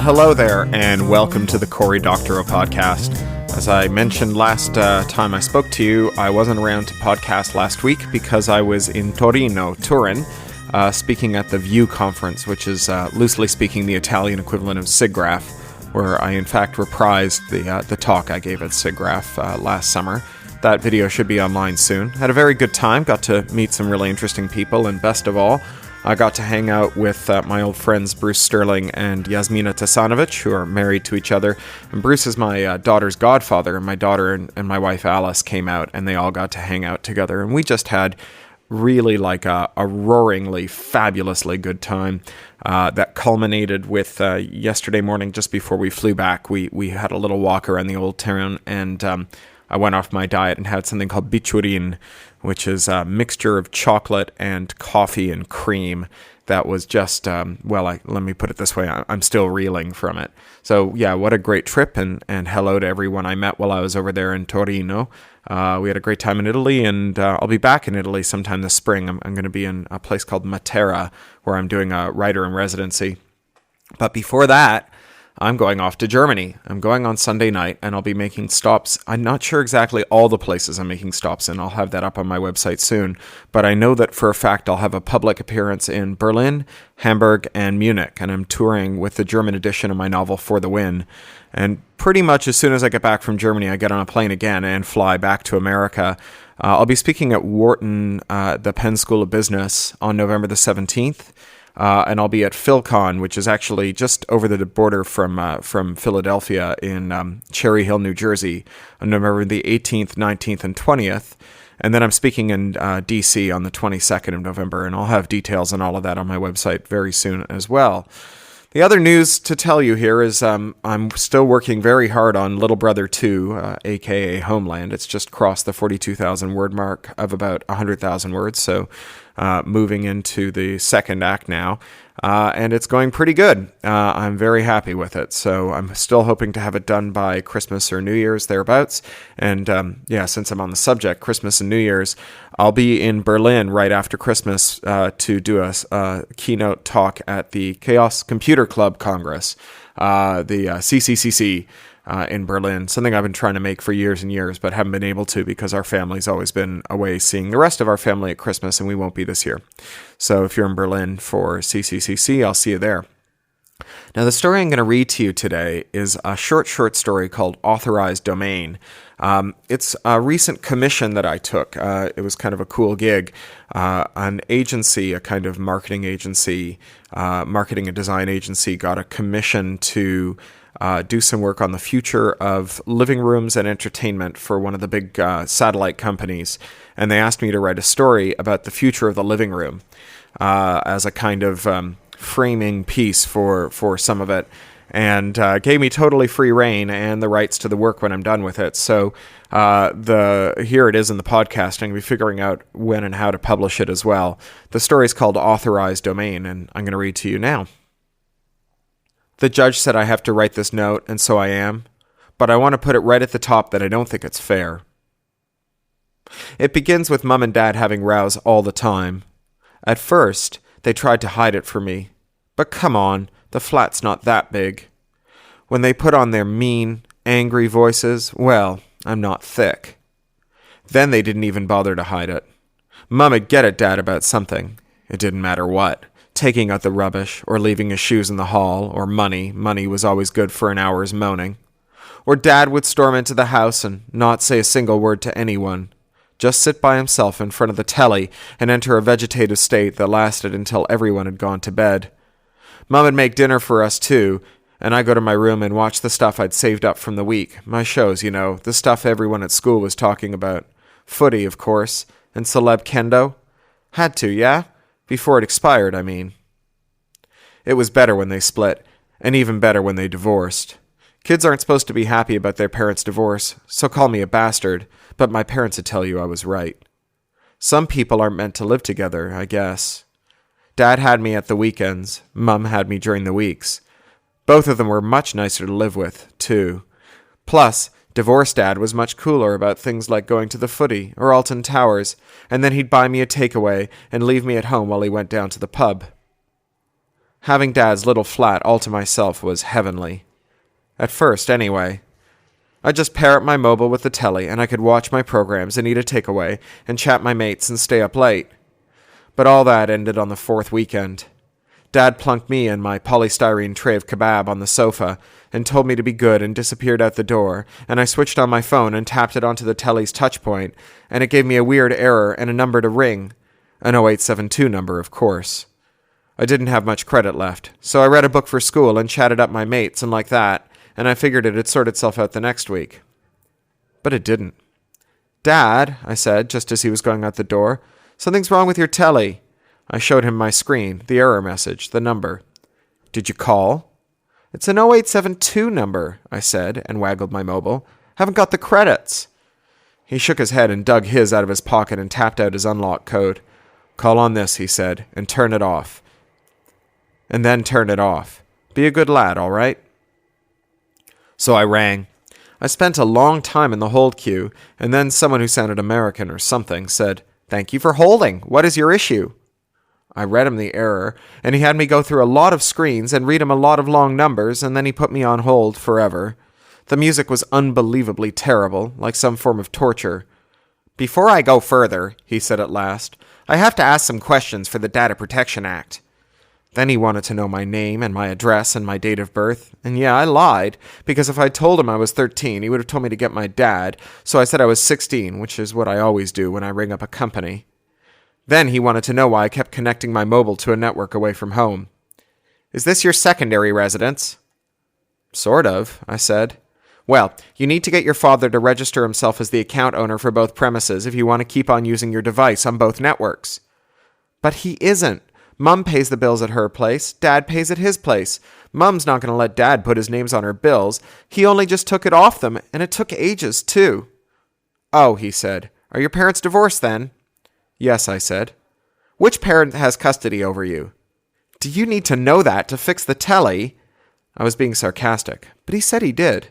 hello there, and welcome to the Cory Doctorow podcast. As I mentioned last time I spoke to you, I wasn't around to podcast last week because I was in Torino, Turin, speaking at the VIEW conference, which is, loosely speaking, the Italian equivalent of SIGGRAPH, where I, in fact, reprised the talk I gave at SIGGRAPH last summer. That video should be online soon. Had a very good time, got to meet some really interesting people, and best of all, I got to hang out with my old friends Bruce Sterling and Yasmina Tasanovic, who are married to each other. And Bruce is my daughter's godfather, and my daughter and my wife Alice came out, and they all got to hang out together. And we just had really like a roaringly, fabulously good time that culminated with yesterday morning, just before we flew back. We had a little walk around the old town, and I went off my diet and had something called bichurin, which is a mixture of chocolate and coffee and cream that was just, let me put it this way, I'm still reeling from it. So yeah, what a great trip, and hello to everyone I met while I was over there in Torino. We had a great time in Italy, and I'll be back in Italy sometime this spring. I'm going to be in a place called Matera, where I'm doing a writer in residency. But before that, I'm going off to Germany. I'm going on Sunday night, and I'll be making stops. I'm not sure exactly all the places I'm making stops in. I'll have that up on my website soon. But I know that for a fact I'll have a public appearance in Berlin, Hamburg, and Munich. And I'm touring with the German edition of my novel For the Win. And pretty much as soon as I get back from Germany, I get on a plane again and fly back to America. I'll be speaking at Wharton, the Penn School of Business, on November the 17th. And I'll be at PhilCon, which is actually just over the border from Philadelphia in Cherry Hill, New Jersey, on November the 18th, 19th, and 20th. And then I'm speaking in D.C. on the 22nd of November, and I'll have details on all of that on my website very soon as well. The other news to tell you here is I'm still working very hard on Little Brother 2, a.k.a. Homeland. It's just crossed the 42,000 word mark of about 100,000 words, so moving into the second act now, and it's going pretty good. I'm very happy with it, so I'm still hoping to have it done by Christmas or New Year's, thereabouts. And since I'm on the subject, Christmas and New Year's, I'll be in Berlin right after Christmas to do a keynote talk at the Chaos Computer Club Congress, the CCCC, in Berlin, something I've been trying to make for years and years, but haven't been able to because our family's always been away seeing the rest of our family at Christmas, and we won't be this year. So if you're in Berlin for CCCC, I'll see you there. Now, the story I'm going to read to you today is a short story called Authorized Domain. It's a recent commission that I took. It was kind of a cool gig. An agency, a kind of marketing agency, marketing and design agency, got a commission to do some work on the future of living rooms and entertainment for one of the big satellite companies. And they asked me to write a story about the future of the living room as a kind of framing piece for some of it, and gave me totally free reign and the rights to the work when I'm done with it. So here it is in the podcast. I'm going to be figuring out when and how to publish it as well. The story is called Authorized Domain, and I'm going to read to you now. The judge said I have to write this note, and so I am, but I want to put it right at the top that I don't think it's fair. It begins with Mom and Dad having rows all the time. At first, they tried to hide it from me, but come on, the flat's not that big. When they put on their mean, angry voices, well, I'm not thick. Then they didn't even bother to hide it. Mom'd get at Dad about something. It didn't matter what. Taking out the rubbish, or leaving his shoes in the hall, or money. Money was always good for an hour's moaning. Or Dad would storm into the house and not say a single word to anyone. Just sit by himself in front of the telly and enter a vegetative state that lasted until everyone had gone to bed. Mom would make dinner for us too, and I go to my room and watch the stuff I'd saved up from the week. My shows, you know, the stuff everyone at school was talking about. Footy, of course, and celeb kendo. Had to, yeah? Before it expired, I mean. It was better when they split, and even better when they divorced. Kids aren't supposed to be happy about their parents' divorce, so call me a bastard, but my parents would tell you I was right. Some people aren't meant to live together, I guess. Dad had me at the weekends. Mum had me during the weeks. Both of them were much nicer to live with, too. Plus, divorced Dad was much cooler about things like going to the footy or Alton Towers, and then he'd buy me a takeaway and leave me at home while he went down to the pub. Having Dad's little flat all to myself was heavenly. At first, anyway. I'd just pair up my mobile with the telly, and I could watch my programs and eat a takeaway and chat my mates and stay up late. But all that ended on the 4th weekend. Dad plunked me and my polystyrene tray of kebab on the sofa and told me to be good and disappeared out the door, and I switched on my phone and tapped it onto the telly's touch point, and it gave me a weird error and a number to ring. An 0872 number, of course. I didn't have much credit left, so I read a book for school and chatted up my mates and like that, and I figured it'd sort itself out the next week. But it didn't. "Dad," I said, just as he was going out the door, "something's wrong with your telly." I showed him my screen, the error message, the number. "Did you call?" "It's an 0872 number," I said, and waggled my mobile. "Haven't got the credits." He shook his head and dug his out of his pocket and tapped out his unlock code. "Call on this," he said, "and turn it off." And then turn it off. Be a good lad, all right? So I rang. I spent a long time in the hold queue, and then someone who sounded American or something said, "Thank you for holding. What is your issue?" I read him the error, and he had me go through a lot of screens and read him a lot of long numbers, and then he put me on hold forever. The music was unbelievably terrible, like some form of torture. "Before I go further," he said at last, "I have to ask some questions for the Data Protection Act." Then he wanted to know my name and my address and my date of birth. And yeah, I lied, because if I told him I was 13, he would have told me to get my dad, so I said I was 16, which is what I always do when I ring up a company. Then he wanted to know why I kept connecting my mobile to a network away from home. "Is this your secondary residence?" "Sort of," I said. "Well, you need to get your father to register himself as the account owner for both premises if you want to keep on using your device on both networks." "But he isn't. Mum pays the bills at her place. Dad pays at his place. Mum's not going to let Dad put his names on her bills. He only just took it off them, and it took ages, too." "Oh," he said. "Are your parents divorced, then?" "Yes," I said. "Which parent has custody over you?" "Do you need to know that to fix the telly?" I was being sarcastic, but he said he did.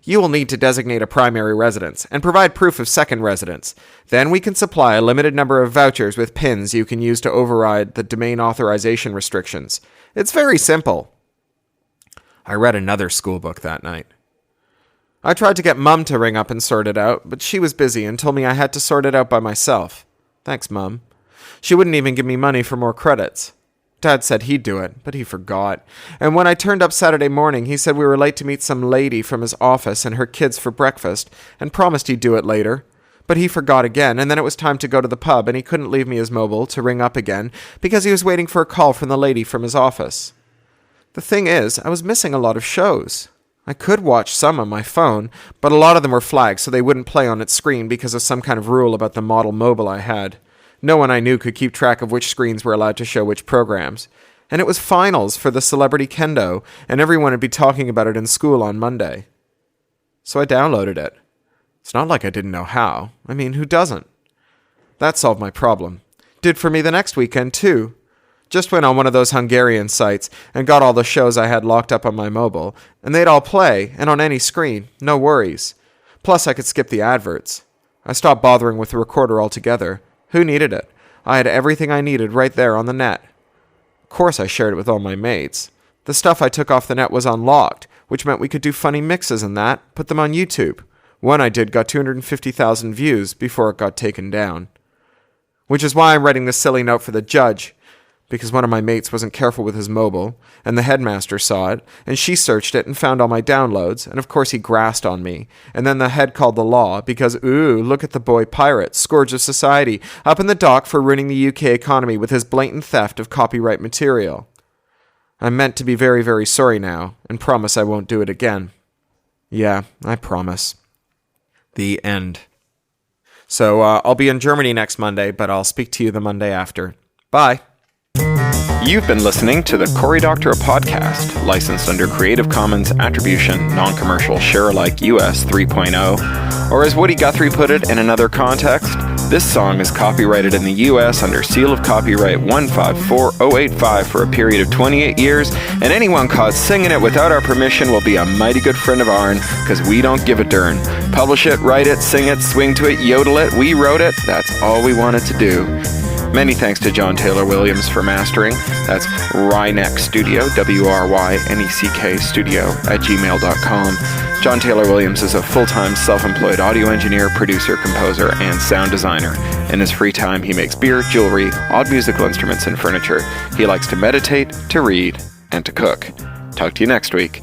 "You will need to designate a primary residence and provide proof of second residence. Then we can supply a limited number of vouchers with pins you can use to override the domain authorization restrictions. It's very simple." I read another school book that night. I tried to get Mum to ring up and sort it out, but she was busy and told me I had to sort it out by myself. Thanks, Mum. She wouldn't even give me money for more credits. Dad said he'd do it, but he forgot. And when I turned up Saturday morning, he said we were late to meet some lady from his office and her kids for breakfast, and promised he'd do it later. But he forgot again, and then it was time to go to the pub, and he couldn't leave me his mobile to ring up again, because he was waiting for a call from the lady from his office. The thing is, I was missing a lot of shows. I could watch some on my phone, but a lot of them were flagged, so they wouldn't play on its screen because of some kind of rule about the model mobile I had. No one I knew could keep track of which screens were allowed to show which programs. And it was finals for the Celebrity Kendo, and everyone would be talking about it in school on Monday. So I downloaded it. It's not like I didn't know how. I mean, who doesn't? That solved my problem. Did for me the next weekend, too. Just went on one of those Hungarian sites and got all the shows I had locked up on my mobile, and they'd all play, and on any screen, no worries. Plus, I could skip the adverts. I stopped bothering with the recorder altogether. Who needed it? I had everything I needed right there on the net. Of course I shared it with all my mates. The stuff I took off the net was unlocked, which meant we could do funny mixes and that, put them on YouTube. One I did got 250,000 views before it got taken down. Which is why I'm writing this silly note for the judge, because one of my mates wasn't careful with his mobile, and the headmaster saw it, and she searched it and found all my downloads, and of course he grassed on me, and then the head called the law, because, ooh, look at the boy pirate, scourge of society, up in the dock for ruining the UK economy with his blatant theft of copyright material. I'm meant to be very, very sorry now, and promise I won't do it again. Yeah, I promise. The end. So, I'll be in Germany next Monday, but I'll speak to you the Monday after. Bye. You've been listening to the Cory Doctorow podcast, licensed under Creative Commons Attribution, Non-Commercial, Share-alike US 3.0, or as Woody Guthrie put it in another context, this song is copyrighted in the US under seal of copyright 154085 for a period of 28 years, and anyone caught singing it without our permission will be a mighty good friend of ourn, because we don't give a darn. Publish it, write it, sing it, swing to it, yodel it, we wrote it, that's all we wanted to do. Many thanks to John Taylor Williams for mastering. That's Ryneck Studio, WRYNECK Studio @gmail.com. John Taylor Williams is a full-time self-employed audio engineer, producer, composer, and sound designer. In his free time, he makes beer, jewelry, odd musical instruments, and furniture. He likes to meditate, to read, and to cook. Talk to you next week.